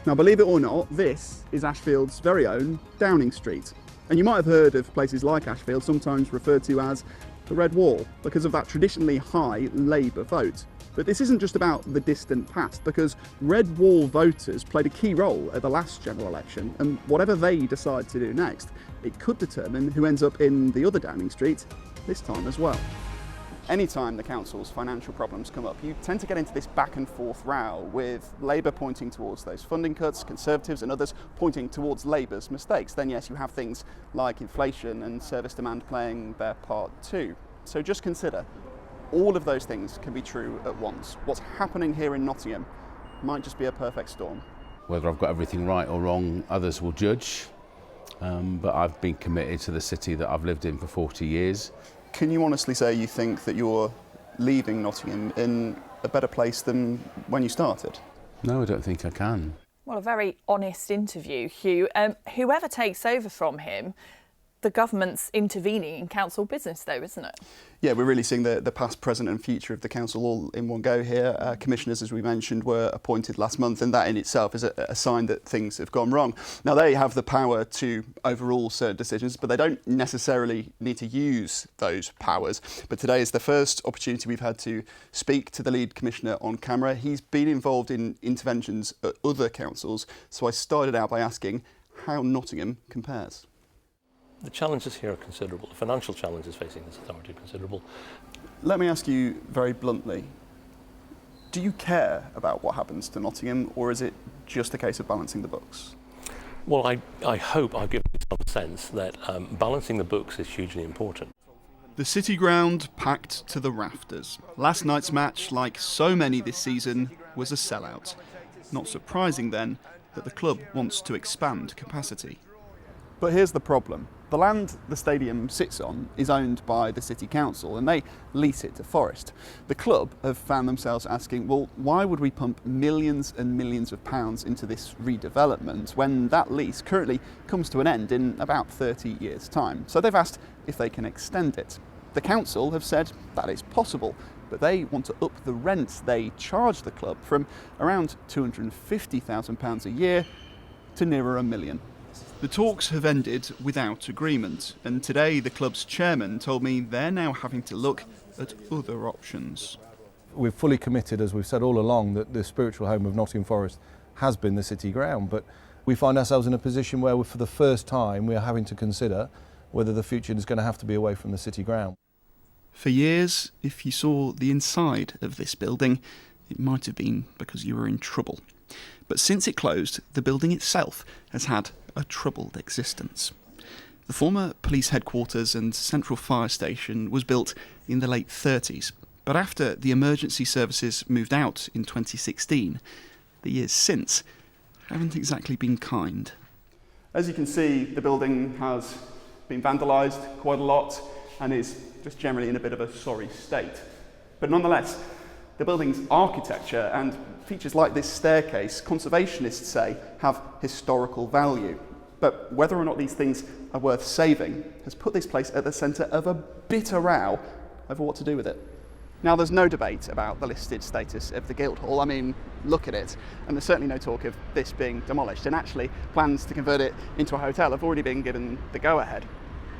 Now, believe it or not, this is Ashfield's very own Downing Street. And you might have heard of places like Ashfield sometimes referred to as the Red Wall because of that traditionally high Labour vote. But this isn't just about the distant past, because Red Wall voters played a key role at the last general election, and whatever they decide to do next, it could determine who ends up in the other Downing Street this time as well. Anytime the council's financial problems come up, you tend to get into this back and forth row, with Labour pointing towards those funding cuts, Conservatives and others pointing towards Labour's mistakes. Then yes, you have things like inflation and service demand playing their part too. So just consider, all of those things can be true at once. What's happening here in Nottingham might just be a perfect storm. Whether I've got everything right or wrong, others will judge. But I've been committed to the city that I've lived in for 40 years. Can you honestly say you think that you're leaving Nottingham in a better place than when you started? No, I don't think I can. Well, a very honest interview, Hugh. Whoever takes over from him, the government's intervening in council business though, isn't it? Yeah, we're really seeing the past, present and future of the council all in one go here. Commissioners, as we mentioned, were appointed last month, and that in itself is a sign that things have gone wrong. Now, they have the power to overrule certain decisions, but they don't necessarily need to use those powers. But today is the first opportunity we've had to speak to the lead commissioner on camera. He's been involved in interventions at other councils, so I started out by asking how Nottingham compares. The challenges here are considerable. The financial challenges facing this authority are considerable. Let me ask you very bluntly, do you care about what happens to Nottingham, or is it just a case of balancing the books? Well, I hope I've given you some sense that balancing the books is hugely important. The City Ground packed to the rafters. Last night's match, like so many this season, was a sellout. Not surprising then that the club wants to expand capacity. But here's the problem. The land the stadium sits on is owned by the City Council, and they lease it to Forest. The club have found themselves asking, well, why would we pump millions and millions of pounds into this redevelopment when that lease currently comes to an end in about 30 years' time? So they've asked if they can extend it. The council have said that is possible, but they want to up the rent they charge the club from around £250,000 a year to nearer £1 million. The talks have ended without agreement, and today the club's chairman told me they're now having to look at other options. We're fully committed, as we've said all along, that the spiritual home of Nottingham Forest has been the City Ground, but we find ourselves in a position where for the first time we are having to consider whether the future is going to have to be away from the City Ground. For years, if you saw the inside of this building, it might have been because you were in trouble. But since it closed, the building itself has had a troubled existence. The former police headquarters and central fire station was built in the late 30s, but after the emergency services moved out in 2016, the years since haven't exactly been kind. As you can see, the building has been vandalised quite a lot and is just generally in a bit of a sorry state. But nonetheless, the building's architecture and features like this staircase, conservationists say, have historical value. But whether or not these things are worth saving has put this place at the centre of a bitter row over what to do with it. Now, there's no debate about the listed status of the Guildhall. I mean, look at it. And there's certainly no talk of this being demolished. And actually, plans to convert it into a hotel have already been given the go-ahead.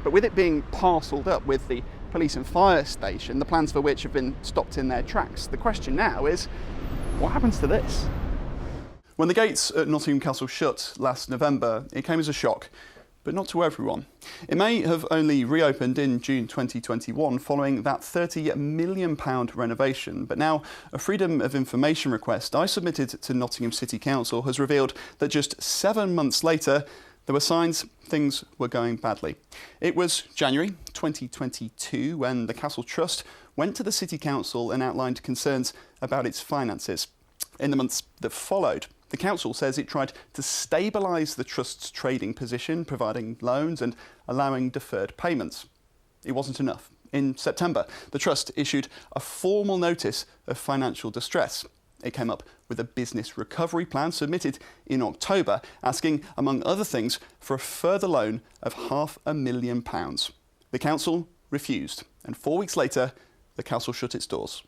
But with it being parcelled up with the police and fire station, the plans for which have been stopped in their tracks, the question now is, what happens to this? When the gates at Nottingham Castle shut last November, it came as a shock, but not to everyone. It may have only reopened in June 2021 following that £30 million renovation, but now a Freedom of Information request I submitted to Nottingham City Council has revealed that just 7 months later, there were signs things were going badly. It was January 2022 when the Castle Trust went to the City Council and outlined concerns about its finances. In the months that followed, the council says it tried to stabilise the Trust's trading position, providing loans and allowing deferred payments. It wasn't enough. In September, the Trust issued a formal notice of financial distress. It came up with a business recovery plan submitted in October, asking, among other things, for a further loan of £500,000. The council refused, and 4 weeks later, the council shut its doors.